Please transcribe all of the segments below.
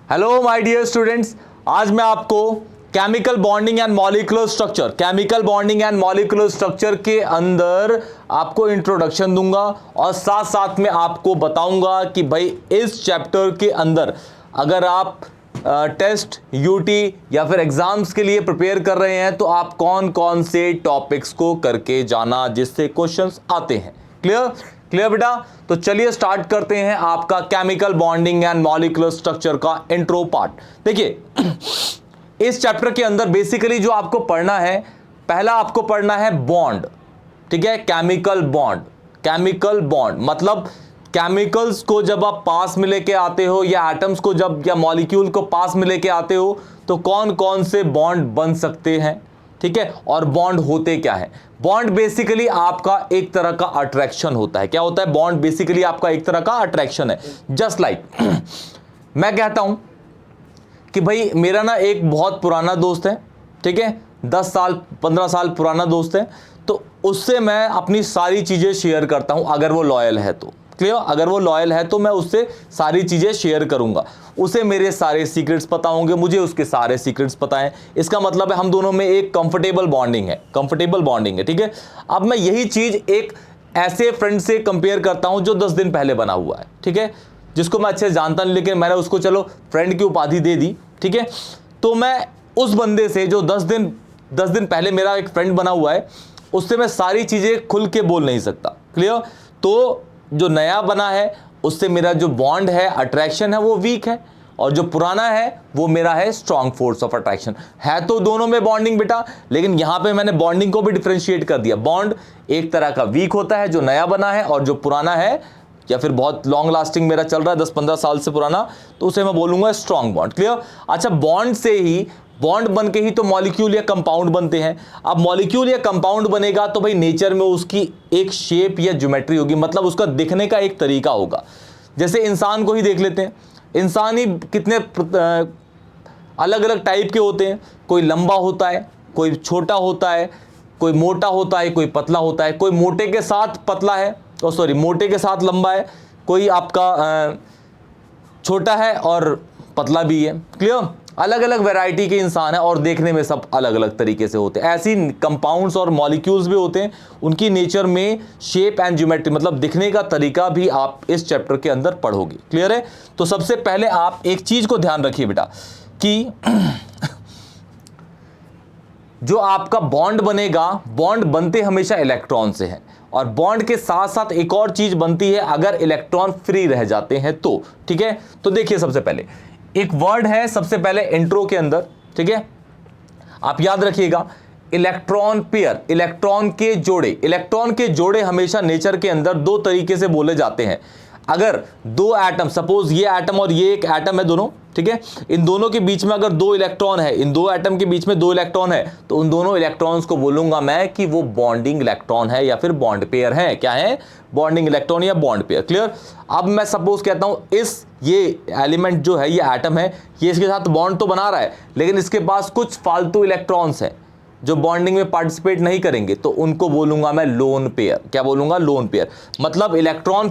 Hello my dear students, आज मैं आपको chemical bonding and molecular structure के अंदर आपको इंट्रोडक्शन दूंगा और साथ साथ में आपको बताऊंगा कि भाई इस चैप्टर के अंदर अगर आप टेस्ट यूटी या फिर एग्जाम्स के लिए प्रिपेयर कर रहे हैं तो आप कौन कौन से टॉपिक्स को करके जाना जिससे क्वेश्चंस आते हैं। क्लियर बेटा। तो चलिए स्टार्ट करते हैं आपका chemical bonding and molecular structure का इंट्रो पार्ट। देखिए इस चैप्टर के अंदर बेसिकली जो आपको पढ़ना है, पहला आपको पढ़ना है बॉन्ड। ठीक है, केमिकल बॉन्ड मतलब केमिकल्स को जब आप पास में लेके आते हो या एटम्स को जब या मॉलिक्यूल को पास में लेके आते हो तो कौन कौन से बॉन्ड बन सकते हैं। ठीक है, और बॉन्ड होते क्या है। बॉन्ड बेसिकली आपका एक तरह का अट्रैक्शन होता है। क्या होता है? बॉन्ड बेसिकली आपका एक तरह का अट्रैक्शन है। जस्ट लाइक मैं कहता हूं कि भाई मेरा ना एक बहुत पुराना दोस्त है, ठीक है, 10 साल 15 साल पुराना दोस्त है, तो उससे मैं अपनी सारी चीजें शेयर करता हूं अगर वो लॉयल है तो। क्लियर? अगर वो लॉयल है तो मैं उससे सारी चीजें शेयर करूंगा, उसे मेरे सारे सीक्रेट्स पता होंगे, मुझे उसके सारे सीक्रेट्स पता हैं। इसका मतलब है हम दोनों में एक कंफर्टेबल बॉन्डिंग है। ठीक है, अब मैं यही चीज एक ऐसे फ्रेंड से कंपेयर करता हूं जो 10 दिन पहले बना हुआ है। ठीक है, जिसको मैं अच्छे से जानता नहीं लेकिन मैंने उसको चलो फ्रेंड की उपाधि दे दी। ठीक है, तो मैं उस बंदे से जो 10 दिन पहले मेरा एक फ्रेंड बना हुआ है उससे मैं सारी चीजें खुल के बोल नहीं सकता। क्लियर? तो जो नया बना है उससे मेरा जो बॉन्ड है, अट्रैक्शन है, वो वीक है, और जो पुराना है वो मेरा है स्ट्रॉन्ग फोर्स ऑफ अट्रैक्शन है। तो दोनों में बॉन्डिंग बेटा, लेकिन यहां पे मैंने बॉन्डिंग को भी डिफरेंशिएट कर दिया। बॉन्ड एक तरह का वीक होता है जो नया बना है, और जो पुराना है या फिर बहुत लॉन्ग लास्टिंग मेरा चल रहा है 10-15 साल से पुराना, तो उसे मैं बोलूंगा स्ट्रॉन्ग बॉन्ड। क्लियर? अच्छा, बॉन्ड से ही बॉन्ड बन के ही तो मॉलिक्यूल या कंपाउंड बनते हैं। अब मॉलिक्यूल या कंपाउंड बनेगा तो भाई नेचर में उसकी एक शेप या ज्योमेट्री होगी, मतलब उसका दिखने का एक तरीका होगा। जैसे इंसान को ही देख लेते हैं, इंसान ही कितने अलग अलग टाइप के होते हैं। कोई लंबा होता है, कोई छोटा होता है, कोई मोटा होता है, कोई पतला होता है, कोई मोटे के साथ पतला है, मोटे के साथ लंबा है, कोई आपका छोटा है और पतला भी है। क्लियर? अलग अलग वैरायटी के इंसान है और देखने में सब अलग अलग तरीके से होते हैं। ऐसी कंपाउंड्स और मॉलिक्यूल्स भी होते हैं, उनकी नेचर में शेप एंड ज्योमेट्री मतलब दिखने का तरीका भी आप इस चैप्टर के अंदर पढ़ोगे। क्लियर है? तो सबसे पहले आप एक चीज को ध्यान रखिए बेटा कि जो आपका बॉन्ड बनेगा, बॉन्ड बनते हमेशा इलेक्ट्रॉन से है, और बॉन्ड के साथ साथ एक और चीज बनती है अगर इलेक्ट्रॉन फ्री रह जाते हैं तो। ठीक है, तो देखिए सबसे पहले एक वर्ड है सबसे पहले इंट्रो के अंदर। ठीक है, आप याद रखिएगा, इलेक्ट्रॉन पेयर, इलेक्ट्रॉन के जोड़े हमेशा नेचर के अंदर दो तरीके से बोले जाते हैं। अगर दो एटम, सपोज ये एटम और ये एक एटम है दोनों, ठीक है, इन दोनों के बीच में अगर दो इलेक्ट्रॉन है, इन दो एटम के बीच में दो इलेक्ट्रॉन है, तो उन दोनों इलेक्ट्रॉन्स को बोलूंगा मैं कि वो बॉन्डिंग इलेक्ट्रॉन है या फिर बॉन्ड पेयर है। क्या है? बॉन्डिंग इलेक्ट्रॉन या बॉन्ड पेयर। क्लियर? अब मैं सपोज कहता हूं ये एलिमेंट जो है, ये एटम है, ये इसके साथ बॉन्ड तो बना रहा है लेकिन इसके पास कुछ फालतू इलेक्ट्रॉन्स हैं जो बॉन्डिंग में पार्टिसिपेट नहीं करेंगे, तो उनको बोलूंगा मैं लोन पेयर। क्या बोलूंगा? Lone pair. मतलब इलेक्ट्रॉन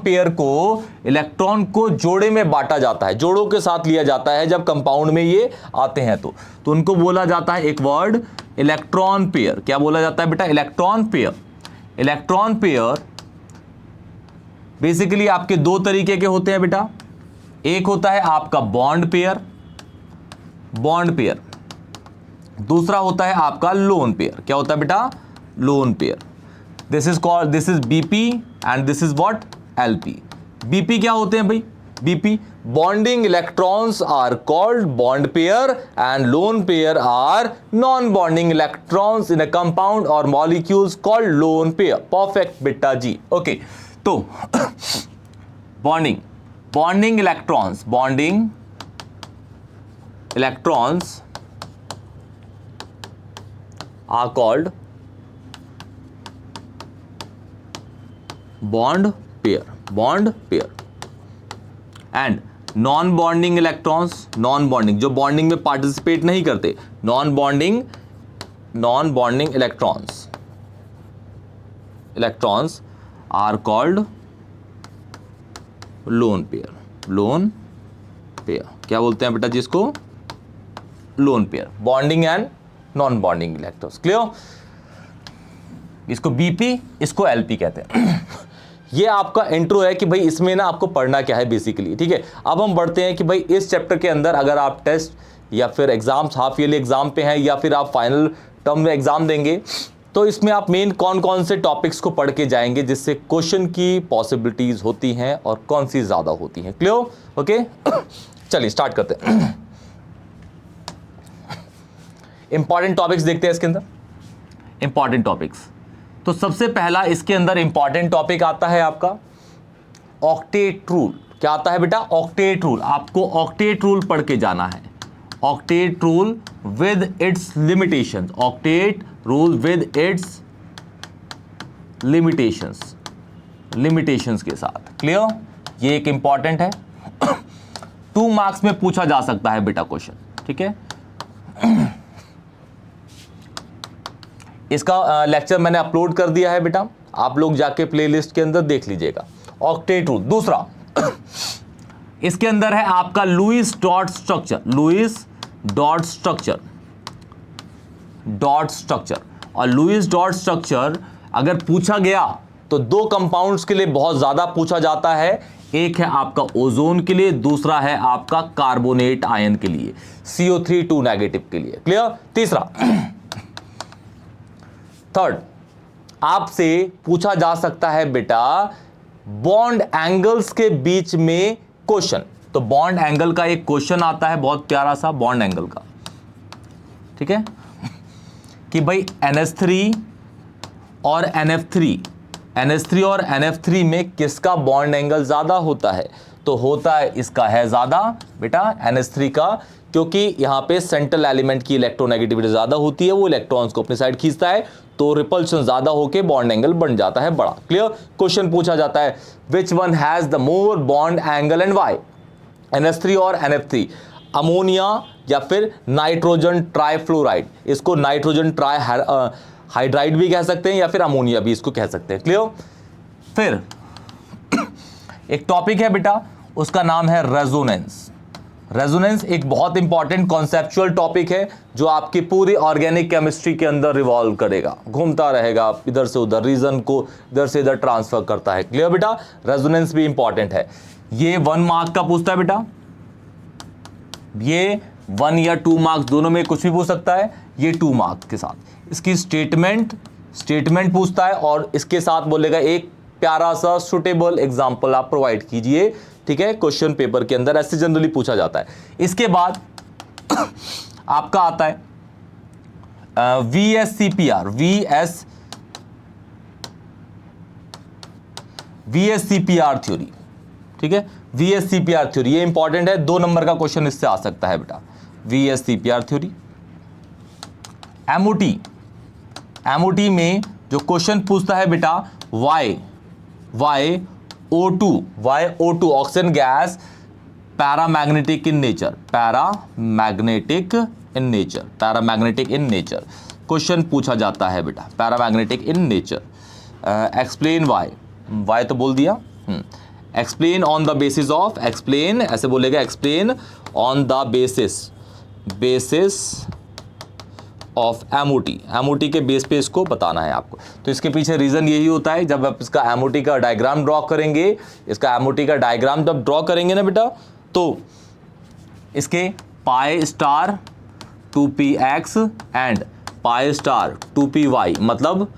को जोड़े में बांटा जाता है, जोड़ों के साथ लिया जाता है जब कंपाउंड में ये आते हैं तो उनको बोला जाता है एक वर्ड इलेक्ट्रॉन पेयर। क्या बोला जाता है बेटा? Electron pair. Electron pair basically आपके दो तरीके के होते हैं बेटा। एक होता है आपका बॉन्ड पेयर, दूसरा होता है आपका लोन पेयर। क्या होता है बेटा? Lone pair. This is BP and this is what? LP. BP क्या होते हैं भाई? BP bonding electrons are called bond pair and lone pair are non bonding electrons in a compound और molecules called lone pair. Perfect बेटा जी। Okay, तो bonding electrons are called bond pair and non-bonding electrons, जो bonding में participate नहीं करते, non bonding electrons are called lone pair. Pair, क्या बोलते हैं बेटा जिसको, lone pair, bonding and non bonding electrons. Clear? इसको बीपी, इसको एलपी कहते हैं। ये आपका इंट्रो है कि भाई इसमें ना आपको पढ़ना क्या है बेसिकली, ठीक है। अब हम बढ़ते हैं कि भाई इस चैप्टर के अंदर अगर आप टेस्ट या फिर एग्जाम्स, हाफ ईयरली एग्जाम पे हैं या फिर आप फाइनल टर्म में एग्जाम देंगे, तो इसमें आप मेन कौन कौन से टॉपिक्स को पढ़ के जाएंगे जिससे क्वेश्चन की पॉसिबिलिटीज होती हैं और कौन सी ज्यादा होती हैं। क्लियर? ओके, चलिए स्टार्ट करते हैं। इंपॉर्टेंट टॉपिक्स देखते हैं इसके अंदर। इंपॉर्टेंट टॉपिक्स, तो सबसे पहला इसके अंदर इंपॉर्टेंट टॉपिक आता है आपका ऑक्टेट रूल। क्या आता है बेटा? Octet rule. आपको ऑक्टेट रूल पढ़ के जाना है। Octet rule with its limitations, octet rule with its limitations, limitations के साथ। क्लियर? ये एक इंपॉर्टेंट है। 2 मार्क्स में पूछा जा सकता है बेटा क्वेश्चन, ठीक है। इसका लेक्चर मैंने अपलोड कर दिया है बेटा, आप लोग जाके प्लेलिस्ट के अंदर देख लीजिएगा। Octet rule. दूसरा इसके अंदर है आपका Lewis dot structure, Lewis dot structure, dot structure. और लुईस डॉट स्ट्रक्चर अगर पूछा गया तो 2 कंपाउंड्स के लिए बहुत ज्यादा पूछा जाता है। एक है आपका ओजोन के लिए, दूसरा है आपका कार्बोनेट आयन के लिए, CO3 2 नेगेटिव के लिए। क्लियर? तीसरा, थर्ड, आपसे पूछा जा सकता है बेटा बॉन्ड एंगल्स के बीच में क्वेश्चन। तो बॉन्ड एंगल का एक क्वेश्चन आता है बहुत प्यारा सा, बॉन्ड एंगल का, ठीक है, कि भाई NH3 और NF3, NH3 और NF3 में किसका बॉन्ड एंगल ज्यादा होता है? तो होता है इसका है ज्यादा बेटा NH3 का, क्योंकि यहां पे सेंट्रल एलिमेंट की इलेक्ट्रोनेगेटिविटी ज्यादा होती है, वो इलेक्ट्रॉन्स को अपनी साइड खींचता है, तो रिपल्शन ज्यादा होके बॉन्ड एंगल बन जाता है बड़ा। क्लियर? क्वेश्चन पूछा जाता है which one has the more bond angle and Y, NH3 और NF3, अमोनिया या फिर नाइट्रोजन ट्राइफ्लोराइड, इसको नाइट्रोजन ट्राई हाइड्राइड भी कह सकते हैं या फिर अमोनिया भी इसको कह सकते हैं। क्लियर? फिर एक टॉपिक है बेटा, उसका नाम है रेजोनेंस। रेजोनेंस एक बहुत इंपॉर्टेंट कॉन्सेप्चुअल टॉपिक है जो आपकी पूरी ऑर्गेनिक केमिस्ट्री के अंदर रिवॉल्व करेगा, घूमता रहेगा इधर से उधर, रीजन को इधर से इधर ट्रांसफर करता है। क्लियर बेटा? रेजोनेंस भी इंपॉर्टेंट है। ये 1 मार्क का पूछता है बेटा, ये 1 या 2 मार्क्स दोनों में कुछ भी पूछ सकता है। ये 2 मार्क्स के साथ इसकी स्टेटमेंट पूछता है और इसके साथ बोलेगा एक प्यारा सा सुटेबल एग्जाम्पल आप प्रोवाइड कीजिए, ठीक है, क्वेश्चन पेपर के अंदर ऐसे जनरली पूछा जाता है। इसके बाद आपका आता है VSCPR, VSCPR थ्योरी, ठीक है, VSCPR थ्योरी ये इंपॉर्टेंट है, 2 नंबर का क्वेश्चन इससे आ सकता है बेटा, VSCPR थ्योरी। MOT में जो क्वेश्चन पूछता है बेटा YO2 oxygen gas paramagnetic in nature, question पूछा जाता है बेटा paramagnetic in nature. Explain why तो बोल दिया। Explain on the basis of, explain ऐसे बोलेगा, explain on the basis of MOT के बेस पे इसको बताना है आपको। तो इसके पीछे रीजन यही होता है, जब आप इसका MOT का डायग्राम ड्रॉ करेंगे, इसका MOT का डायग्राम जब ड्रॉ करेंगे ना बेटा, तो इसके pi star 2px and pi star 2py, मतलब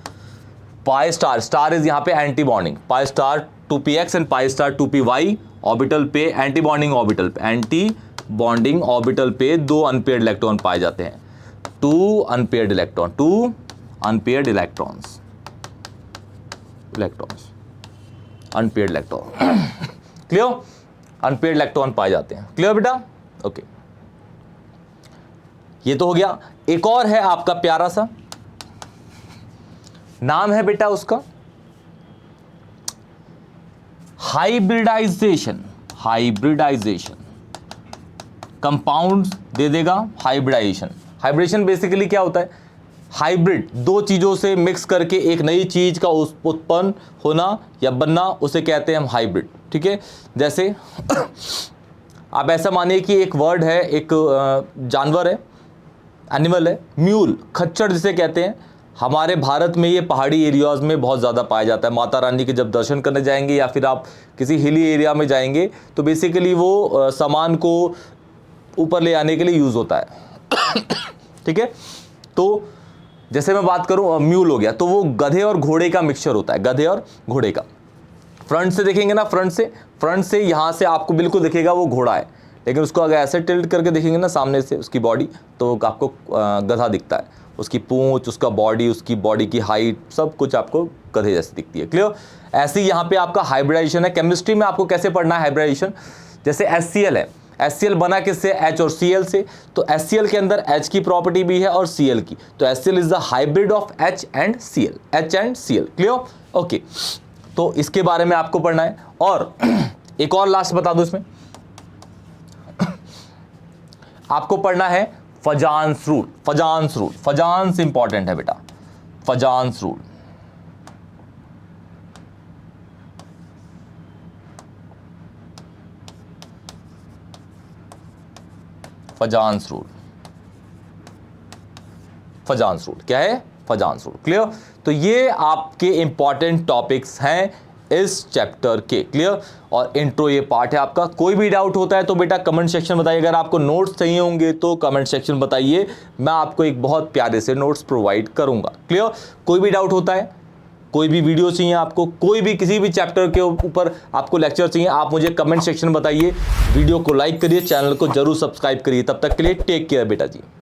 पाई स्टार इज यहाँ पे anti bonding, pi star 2px and pi star 2py orbital पे एंटी बॉन्डिंग ऑर्बिटल पे 2 अनपेयर्ड इलेक्ट्रॉन पाए जाते हैं, 2 unpaired electrons, unpaired electron clear, unpaired electron पाए जाते हैं। क्लियर बेटा? ओके, ये तो हो गया। एक और है आपका प्यारा सा, नाम है बेटा उसका हाइब्रिडाइजेशन, कंपाउंड्स दे देगा, हाइब्रिडेशन बेसिकली क्या होता है? हाइब्रिड, 2 चीजों से मिक्स करके एक नई चीज का उत्पन्न होना या बनना, उसे कहते हैं हम हाइब्रिड, ठीक है। जैसे आप ऐसा मानिए कि एक वर्ड है, एक जानवर है, एनिमल है, म्यूल, खच्चर जिसे कहते हैं। हमारे भारत में ये पहाड़ी एरियाज में बहुत ज़्यादा पाया जाता है। माता रानी के जब दर्शन करने जाएंगे या फिर आप किसी हिली एरिया में जाएंगे तो बेसिकली वो सामान को ऊपर ले आने के लिए यूज़ होता है। ठीक है, तो जैसे मैं बात करूं म्यूल हो गया, तो वो गधे और घोड़े का मिक्सचर होता है, गधे और घोड़े का। फ्रंट से देखेंगे ना, फ्रंट से यहाँ से आपको बिल्कुल दिखेगा वो घोड़ा है, लेकिन उसको अगर ऐसे टिल्ट करके देखेंगे ना सामने से उसकी बॉडी, तो आपको गधा दिखता है। उसकी पूंछ, उसका बॉडी, उसकी बॉडी की हाइट, सब कुछ आपको गधे जैसी दिखती है। क्लियर? ऐसे ही यहाँ पे आपका हाइब्रिडाइजेशन है। केमिस्ट्री में आपको कैसे पढ़ना है हाइब्रिडाइजेशन? जैसे HCl है, HCl बना किससे? H और Cl से। तो HCl के अंदर H की प्रॉपर्टी भी है और Cl की, तो HCl is the hybrid of H and Cl, H and Cl। Clear? Okay, तो इसके बारे में आपको पढ़ना है। और एक और लास्ट बता दूं, इसमें आपको पढ़ना है फजान्स रूल। फजान्स रूल, फजान्स इंपॉर्टेंट है बेटा, फजान्स रूल। फजान्स रूल, फजान्स रूल क्या है? फजान्स रूल। क्लियर? तो ये आपके इंपॉर्टेंट टॉपिक्स हैं इस चैप्टर के। क्लियर? और इंट्रो ये पार्ट है आपका। कोई भी डाउट होता है तो बेटा कमेंट सेक्शन बताइए। अगर आपको नोट्स चाहिए होंगे तो कमेंट सेक्शन बताइए, मैं आपको एक बहुत प्यारे से नोट्स प्रोवाइड करूंगा। क्लियर? कोई भी डाउट होता है, कोई भी वीडियो चाहिए आपको, कोई भी किसी भी चैप्टर के ऊपर आपको लेक्चर चाहिए, आप मुझे कमेंट सेक्शन बताइए। वीडियो को लाइक करिए, चैनल को जरूर सब्सक्राइब करिए। तब तक के लिए टेक केयर बेटा जी।